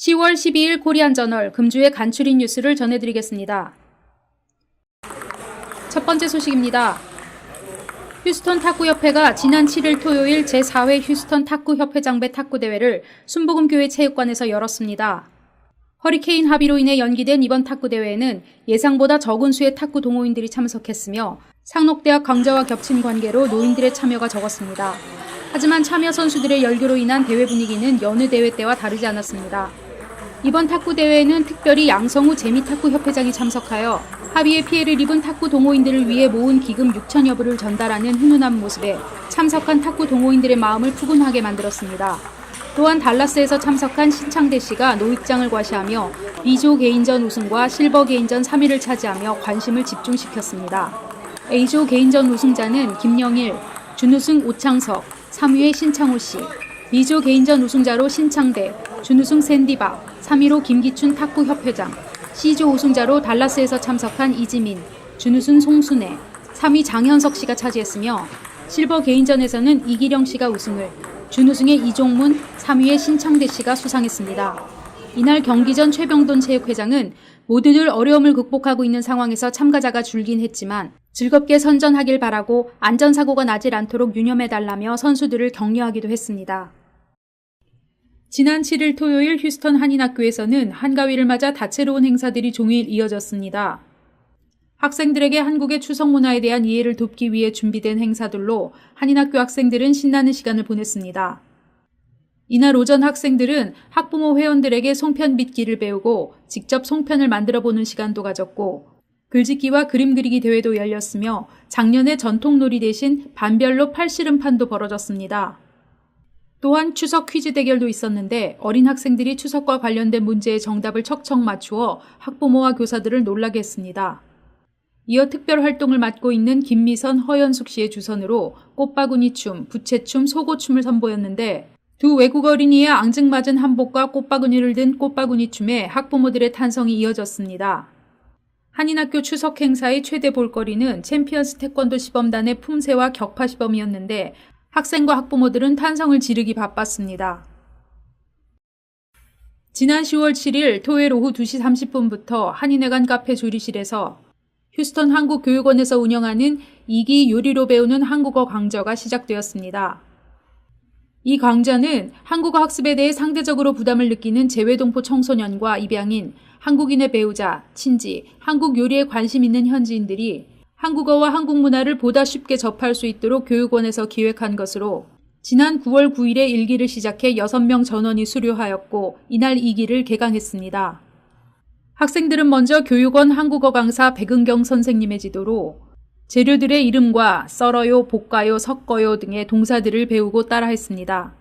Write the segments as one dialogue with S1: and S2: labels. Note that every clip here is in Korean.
S1: 10월 12일 코리안저널 금주의 간추린 뉴스를 전해드리겠습니다. 첫 번째 소식입니다. 휴스턴 탁구협회가 지난 7일 토요일 제4회 휴스턴 탁구협회장배 탁구대회를 순복음교회 체육관에서 열었습니다. 허리케인 하비로 인해 연기된 이번 탁구대회에는 예상보다 적은 수의 탁구 동호인들이 참석했으며 상록대학 강좌와 겹친 관계로 노인들의 참여가 적었습니다. 하지만 참여 선수들의 열교로 인한 대회 분위기는 여느 대회 때와 다르지 않았습니다. 이번 탁구대회에는 특별히 양성우 재미탁구협회장이 참석하여 하비의 피해를 입은 탁구 동호인들을 위해 모은 기금 6천여 불을 전달하는 훈훈한 모습에 참석한 탁구 동호인들의 마음을 푸근하게 만들었습니다. 또한 달라스에서 참석한 신창대 씨가 노익장을 과시하며 B조 개인전 우승과 실버 개인전 3위를 차지하며 관심을 집중시켰습니다. A조 개인전 우승자는 김영일, 준우승 오창석, 3위의 신창호 씨, B조 개인전 우승자로 신창대, 준우승 샌디박, 3위로 김기춘 탁구협회장, C조 우승자로 달라스에서 참석한 이지민, 준우승 송순애, 3위 장현석 씨가 차지했으며 실버 개인전에서는 이기령 씨가 우승을, 준우승의 이종문, 3위의 신창대 씨가 수상했습니다. 이날 경기 전 최병돈 체육회장은 모두들 어려움을 극복하고 있는 상황에서 참가자가 줄긴 했지만 즐겁게 선전하길 바라고 안전사고가 나질 않도록 유념해달라며 선수들을 격려하기도 했습니다. 지난 7일 토요일 휴스턴 한인학교에서는 한가위를 맞아 다채로운 행사들이 종일 이어졌습니다. 학생들에게 한국의 추석 문화에 대한 이해를 돕기 위해 준비된 행사들로 한인학교 학생들은 신나는 시간을 보냈습니다. 이날 오전 학생들은 학부모 회원들에게 송편 빚기를 배우고 직접 송편을 만들어보는 시간도 가졌고 글짓기와 그림 그리기 대회도 열렸으며 작년의 전통놀이 대신 반별로 팔씨름판도 벌어졌습니다. 또한 추석 퀴즈 대결도 있었는데 어린 학생들이 추석과 관련된 문제의 정답을 척척 맞추어 학부모와 교사들을 놀라게 했습니다. 이어 특별 활동을 맡고 있는 김미선, 허연숙 씨의 주선으로 꽃바구니춤, 부채춤, 소고춤을 선보였는데 두 외국 어린이의 앙증맞은 한복과 꽃바구니를 든 꽃바구니춤에 학부모들의 탄성이 이어졌습니다. 한인학교 추석 행사의 최대 볼거리는 챔피언스 태권도 시범단의 품새와 격파 시범이었는데 학생과 학부모들은 탄성을 지르기 바빴습니다. 지난 10월 7일 토요일 오후 2시 30분부터 한인회관 카페 조리실에서 휴스턴 한국교육원에서 운영하는 2기 요리로 배우는 한국어 강좌가 시작되었습니다. 이 강좌는 한국어 학습에 대해 상대적으로 부담을 느끼는 재외동포 청소년과 입양인, 한국인의 배우자, 친지, 한국 요리에 관심 있는 현지인들이 한국어와 한국 문화를 보다 쉽게 접할 수 있도록 교육원에서 기획한 것으로 지난 9월 9일에 1기를 시작해 6명 전원이 수료하였고 이날 2기를 개강했습니다. 학생들은 먼저 교육원 한국어 강사 백은경 선생님의 지도로 재료들의 이름과 썰어요, 볶아요, 섞어요 등의 동사들을 배우고 따라했습니다.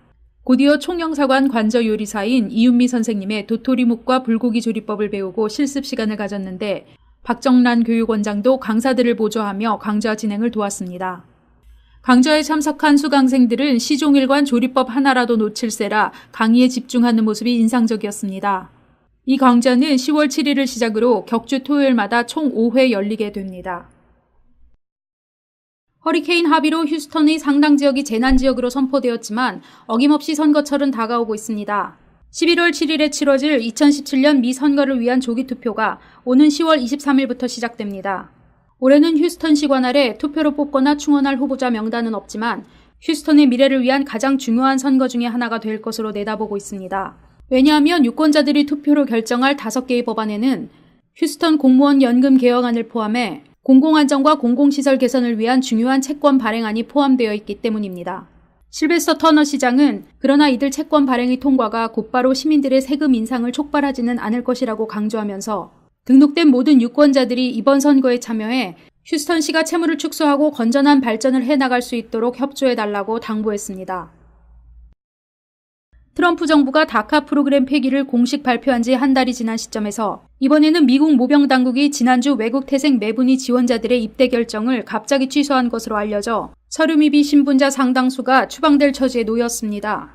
S1: 곧이어 총영사관 관저요리사인 이윤미 선생님의 도토리묵과 불고기 조리법을 배우고 실습 시간을 가졌는데 박정란 교육원장도 강사들을 보조하며 강좌 진행을 도왔습니다. 강좌에 참석한 수강생들은 시종일관 조리법 하나라도 놓칠세라 강의에 집중하는 모습이 인상적이었습니다. 이 강좌는 10월 7일을 시작으로 격주 토요일마다 총 5회 열리게 됩니다. 허리케인 하비로 휴스턴의 상당 지역이 재난지역으로 선포되었지만 어김없이 선거철은 다가오고 있습니다. 11월 7일에 치러질 2017년 미 선거를 위한 조기투표가 오는 10월 23일부터 시작됩니다. 올해는 휴스턴시 관할에 투표로 뽑거나 충원할 후보자 명단은 없지만 휴스턴의 미래를 위한 가장 중요한 선거 중에 하나가 될 것으로 내다보고 있습니다. 왜냐하면 유권자들이 투표로 결정할 5개의 법안에는 휴스턴 공무원 연금 개혁안을 포함해 공공안전과 공공시설 개선을 위한 중요한 채권 발행안이 포함되어 있기 때문입니다. 실베스터 터너 시장은 그러나 이들 채권 발행의 통과가 곧바로 시민들의 세금 인상을 촉발하지는 않을 것이라고 강조하면서 등록된 모든 유권자들이 이번 선거에 참여해 휴스턴시가 채무를 축소하고 건전한 발전을 해나갈 수 있도록 협조해달라고 당부했습니다. 트럼프 정부가 다카 프로그램 폐기를 공식 발표한 지 한 달이 지난 시점에서 이번에는 미국 모병 당국이 지난주 외국 태생 매분이 지원자들의 입대 결정을 갑자기 취소한 것으로 알려져 서류 미비 신분자 상당수가 추방될 처지에 놓였습니다.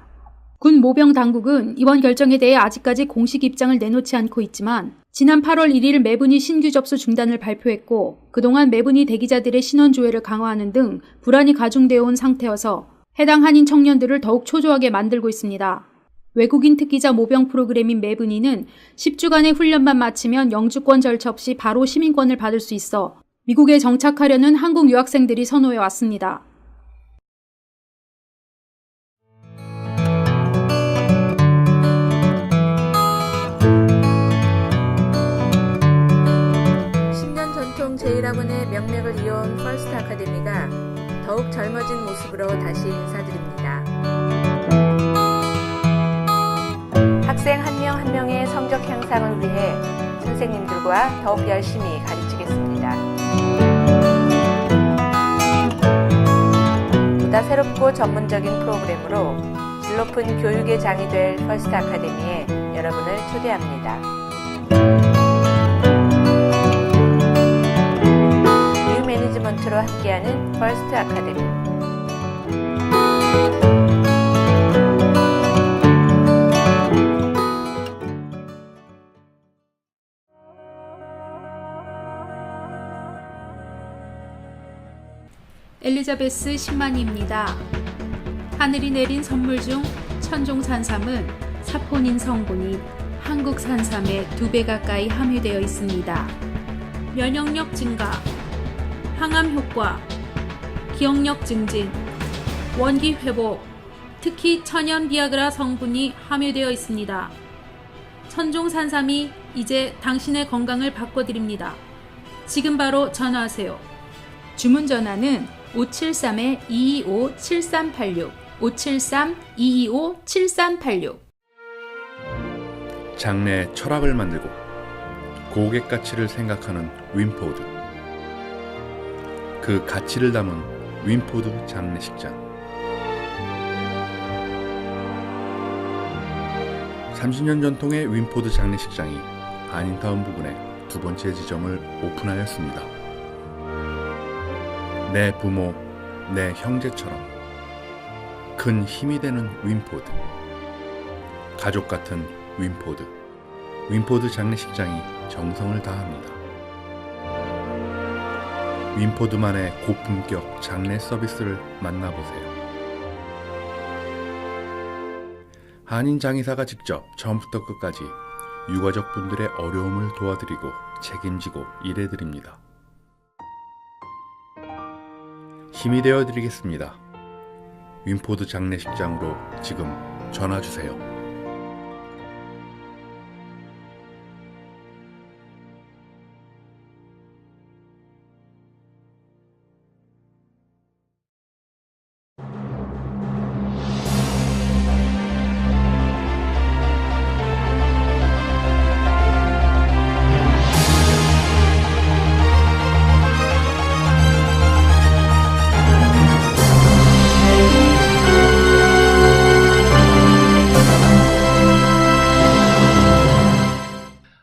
S1: 군 모병 당국은 이번 결정에 대해 아직까지 공식 입장을 내놓지 않고 있지만 지난 8월 1일 매분이 신규 접수 중단을 발표했고 그동안 매분이 대기자들의 신원 조회를 강화하는 등 불안이 가중되어 온 상태여서 해당 한인 청년들을 더욱 초조하게 만들고 있습니다. 외국인 특기자 모병 프로그램인 매분이는 10주간의 훈련만 마치면 영주권 절차 없이 바로 시민권을 받을 수 있어 미국에 정착하려는 한국 유학생들이 선호해 왔습니다.
S2: 제1학원의 명맥을 이어온 퍼스트 아카데미가 더욱 젊어진 모습으로 다시 인사드립니다. 학생 한 명 한 명의 성적 향상을 위해 선생님들과 더욱 열심히 가르치겠습니다. 보다 새롭고 전문적인 프로그램으로 질 높은 교육의 장이 될 퍼스트 아카데미에 여러분을 초대합니다. 매니지먼트로 함께하는 퍼스트 아카데미.
S1: 엘리자베스 신만이입니다. 하늘이 내린 선물 중 천종 산삼은 사포닌 성분이 한국 산삼의 2배 가까이 함유되어 있습니다. 면역력 증가, 항암 효과, 기억력 증진, 원기 회복, 특히 천연 비아그라 성분이 함유되어 있습니다. 천종 산삼이 이제 당신의 건강을 바꿔드립니다. 지금 바로 전화하세요. 주문 전화는 573-225-7386, 573-225-7386.
S3: 장래의 철학을 만들고 고객 가치를 생각하는 윈포드. 그 가치를 담은 윈포드 장례식장. 30년 전통의 윈포드 장례식장이 한인타운 부근에 두 번째 지점을 오픈하였습니다. 내 부모, 내 형제처럼 큰 힘이 되는 윈포드. 가족 같은 윈포드. 윈포드 장례식장이 정성을 다합니다. 윈포드만의 고품격 장례 서비스를 만나보세요. 한인 장의사가 직접 처음부터 끝까지 유가족 분들의 어려움을 도와드리고 책임지고 일해드립니다. 힘이 되어드리겠습니다. 윈포드 장례식장으로 지금 전화주세요.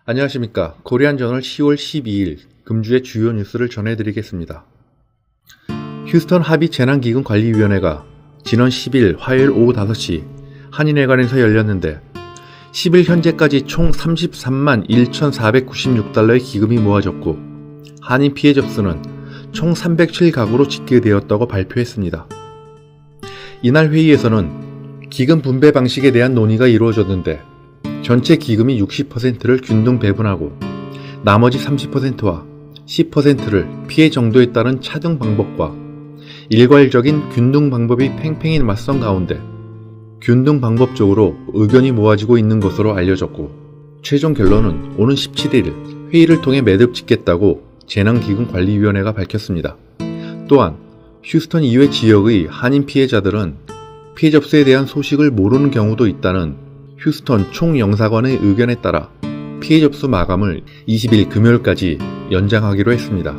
S3: 안녕하십니까. 코리안저널 10월 12일 금주의 주요 뉴스를 전해드리겠습니다. 휴스턴 합의 재난기금관리위원회가 지난 10일 화요일 오후 5시 한인회관에서 열렸는데 10일 현재까지 총 33만 1,496달러의 기금이 모아졌고 한인 피해 접수는 총 307가구로 집계되었다고 발표했습니다. 이날 회의에서는 기금 분배 방식에 대한 논의가 이루어졌는데 전체 기금이 60%를 균등 배분하고 나머지 30%와 10%를 피해 정도에 따른 차등 방법과 일괄적인 균등 방법이 팽팽히 맞선 가운데 균등 방법 쪽으로 의견이 모아지고 있는 것으로 알려졌고 최종 결론은 오는 17일 회의를 통해 매듭 짓겠다고 재난기금관리위원회가 밝혔습니다. 또한 휴스턴 이외 지역의 한인 피해자들은 피해 접수에 대한 소식을 모르는 경우도 있다는 휴스턴 총영사관의 의견에 따라 피해 접수 마감을 20일 금요일까지 연장하기로 했습니다.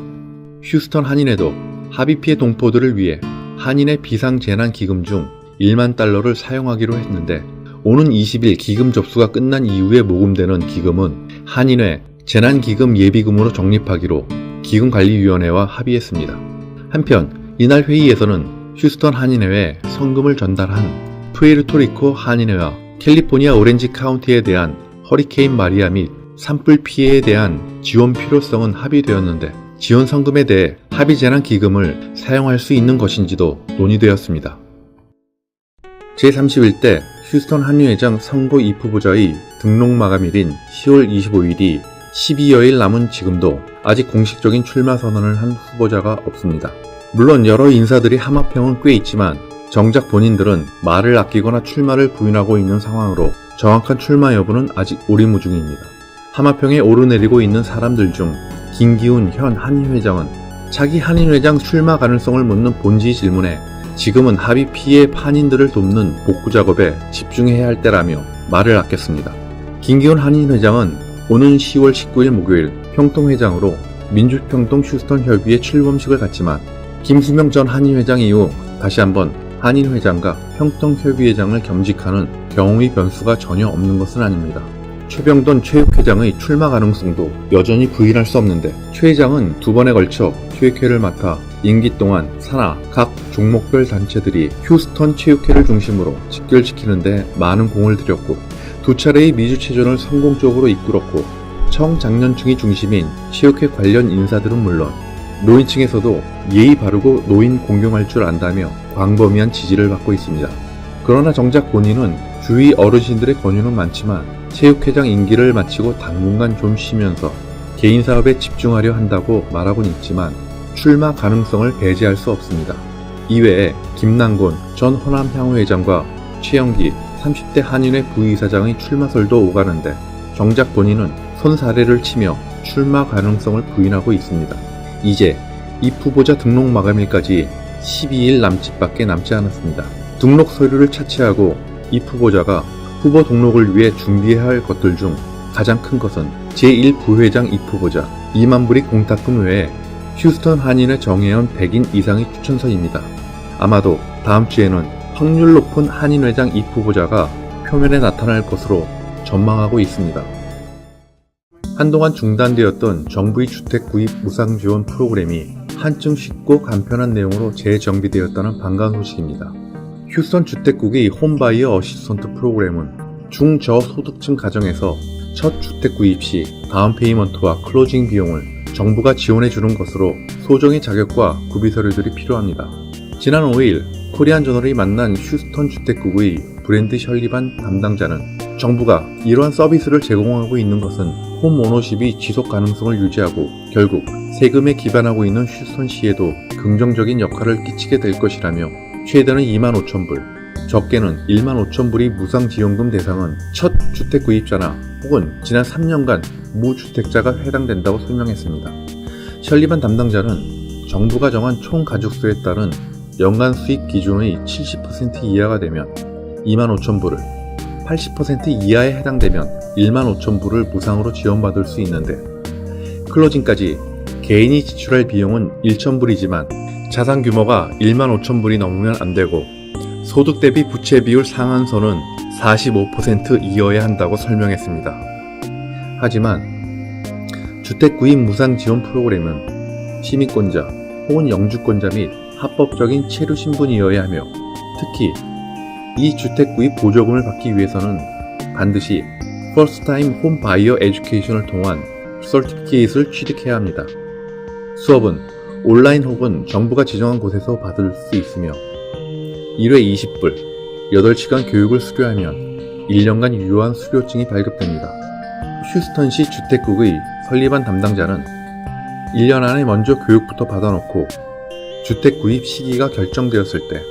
S3: 휴스턴 한인회도 합의 피해 동포들을 위해 한인의 비상재난기금 중 1만 달러를 사용하기로 했는데 오는 20일 기금 접수가 끝난 이후에 모금되는 기금은 한인회 재난기금 예비금으로 적립하기로 기금관리위원회와 합의했습니다. 한편 이날 회의에서는 휴스턴 한인회에 성금을 전달한 푸에르토리코 한인회와 캘리포니아 오렌지 카운티에 대한 허리케인 마리아 및 산불 피해에 대한 지원 필요성은 합의되었는데 지원 성금에 대해 합의 재난 기금을 사용할 수 있는 것인지도 논의되었습니다. 제31대 휴스턴 한인회장 선거 2후보자의 등록 마감일인 10월 25일이 12여일 남은 지금도 아직 공식적인 출마 선언을 한 후보자가 없습니다. 물론 여러 인사들이 하마평은 꽤 있지만 정작 본인들은 말을 아끼거나 출마를 부인하고 있는 상황으로 정확한 출마 여부는 아직 오리무중입니다. 하마평에 오르내리고 있는 사람들 중 김기훈 현 한인회장은 차기 한인회장 출마 가능성을 묻는 본지 질문에 지금은 합의 피해 한인들을 돕는 복구 작업에 집중해야 할 때라며 말을 아꼈습니다. 김기훈 한인회장은 오는 10월 19일 목요일 평통회장으로 민주평통 휴스턴 협의회 출범식을 갖지만 김수명 전 한인회장 이후 다시 한번 한인회장과 평통협의회장을 겸직하는 경우의 변수가 전혀 없는 것은 아닙니다. 최병돈 체육회장의 출마 가능성도 여전히 부인할 수 없는데 최 회장은 두 번에 걸쳐 체육회를 맡아 임기 동안 산하 각 종목별 단체들이 휴스턴 체육회를 중심으로 직결시키는데 많은 공을 들였고 두 차례의 미주체전을 성공적으로 이끌었고 청장년층이 중심인 체육회 관련 인사들은 물론 노인층에서도 예의 바르고 노인 공경할 줄 안다며 광범위한 지지를 받고 있습니다. 그러나 정작 본인은 주위 어르신들의 권유는 많지만 체육회장 임기를 마치고 당분간 좀 쉬면서 개인 사업에 집중하려 한다고 말하고는 있지만 출마 가능성을 배제할 수 없습니다. 이외에 김남곤 전 호남향후회장과 최영기 30대 한인회 부이사장의 출마설도 오가는데 정작 본인은 손사래를 치며 출마 가능성을 부인하고 있습니다. 이제 이 후보자 등록 마감일까지 12일 남짓밖에 남지 않았습니다. 등록 서류를 차치하고 이 후보자가 후보 등록을 위해 준비해야 할 것들 중 가장 큰 것은 제1부회장 입후보자 2만 불이 공탁금 외에 휴스턴 한인회 정회원 100인 이상의 추천서입니다. 아마도 다음 주에는 확률 높은 한인회장 입후보자가 표면에 나타날 것으로 전망하고 있습니다. 한동안 중단되었던 정부의 주택구입 무상지원 프로그램이 한층 쉽고 간편한 내용으로 재정비되었다는 반가운 소식입니다. 휴스턴 주택국의 홈바이어 어시스턴트 프로그램은 중저소득층 가정에서 첫 주택 구입 시 다운페이먼트와 클로징 비용을 정부가 지원해주는 것으로 소정의 자격과 구비 서류들이 필요합니다. 지난 5일 코리안저널이 만난 휴스턴 주택국의 브랜드 셜리반 담당자는 정부가 이러한 서비스를 제공하고 있는 것은 홈오너십이 지속 가능성을 유지하고 결국 세금에 기반하고 있는 휴스턴시에도 긍정적인 역할을 끼치게 될 것이라며 최대는 25,000불, 적게는 15,000불이 무상지원금 대상은 첫 주택 구입자나 혹은 지난 3년간 무주택자가 해당된다고 설명했습니다. 셜리반 담당자는 정부가 정한 총 가족수에 따른 연간 수익 기준의 70% 이하가 되면 25,000불을, 80% 이하에 해당되면 15,000불을 무상으로 지원받을 수 있는데 클로징까지 개인이 지출할 비용은 1,000불이지만 자산 규모가 15,000불이 넘으면 안되고 소득 대비 부채 비율 상한선은 45% 이어야 한다고 설명했습니다. 하지만 주택 구입 무상 지원 프로그램은 시민권자 혹은 영주권자 및 합법적인 체류 신분이어야 하며 특히 이 주택 구입 보조금을 받기 위해서는 반드시 First Time Home Buyer Education을 통한 서티피케이트를 취득해야 합니다. 수업은 온라인 혹은 정부가 지정한 곳에서 받을 수 있으며 1회 20불, 8시간 교육을 수료하면 1년간 유효한 수료증이 발급됩니다. 휴스턴시 주택국의 설리반 담당자는 1년 안에 먼저 교육부터 받아놓고 주택 구입 시기가 결정되었을 때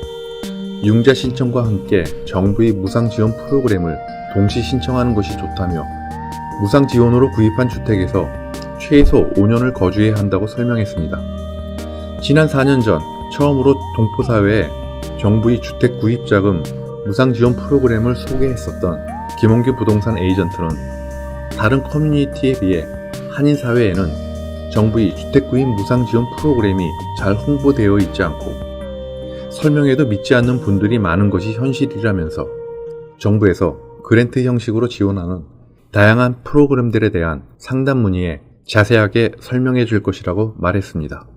S3: 융자 신청과 함께 정부의 무상 지원 프로그램을 동시 신청하는 것이 좋다며 무상 지원으로 구입한 주택에서 최소 5년을 거주해야 한다고 설명했습니다. 지난 4년 전 처음으로 동포사회에 정부의 주택 구입 자금 무상 지원 프로그램을 소개했었던 김홍규 부동산 에이전트는 다른 커뮤니티에 비해 한인 사회에는 정부의 주택 구입 무상 지원 프로그램이 잘 홍보되어 있지 않고 설명해도 믿지 않는 분들이 많은 것이 현실이라면서 정부에서 그랜트 형식으로 지원하는 다양한 프로그램들에 대한 상담 문의에 자세하게 설명해 줄 것이라고 말했습니다.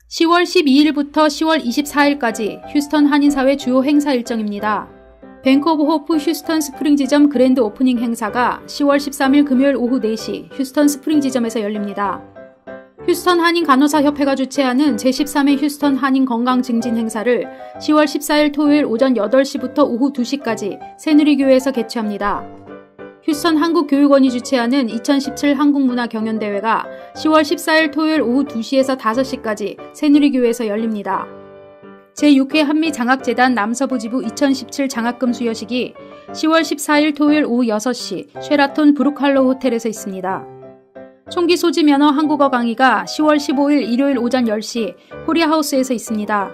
S1: 10월 12일부터 10월 24일까지 휴스턴 한인사회 주요 행사 일정입니다. 뱅크 오브 호프 휴스턴 스프링 지점 그랜드 오프닝 행사가 10월 13일 금요일 오후 4시 휴스턴 스프링 지점에서 열립니다. 휴스턴 한인간호사협회가 주최하는 제13회 휴스턴 한인 건강증진 행사를 10월 14일 토요일 오전 8시부터 오후 2시까지 새누리교회에서 개최합니다. 휴스턴 한국교육원이 주최하는 2017 한국문화경연대회가 10월 14일 토요일 오후 2시에서 5시까지 새누리교회에서 열립니다. 제6회 한미장학재단 남서부지부 2017 장학금 수여식이 10월 14일 토요일 오후 6시 쉐라톤 브룩할로우 호텔에서 있습니다. 총기 소지 면허 한국어 강의가 10월 15일 일요일 오전 10시 코리아하우스에서 있습니다.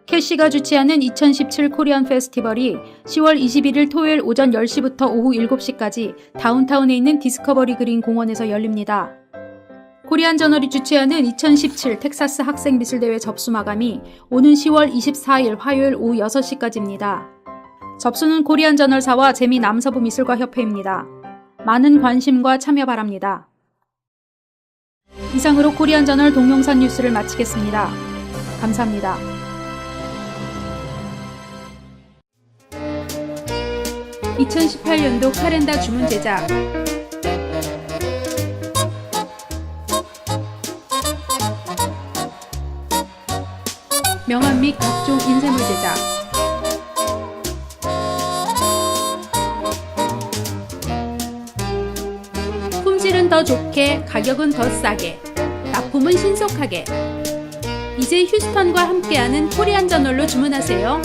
S1: 캐시가 주최하는 2017 코리안 페스티벌이 10월 21일 토요일 오전 10시부터 오후 7시까지 다운타운에 있는 디스커버리 그린 공원에서 열립니다. 코리안 저널이 주최하는 2017 텍사스 학생미술대회 접수 마감이 오는 10월 24일 화요일 오후 6시까지입니다. 접수는 코리안 저널사와 재미남서부미술가협회입니다. 많은 관심과 참여 바랍니다. 이상으로 코리안 저널 동영상 뉴스를 마치겠습니다. 감사합니다. (2018년도) 카렌다 주문 제작. 명함 및 각종 인쇄물 제작. 품질은 더 좋게, 가격은 더 싸게, 납품은 신속하게. 이제 휴스턴과 함께하는 코리안 저널로 주문하세요.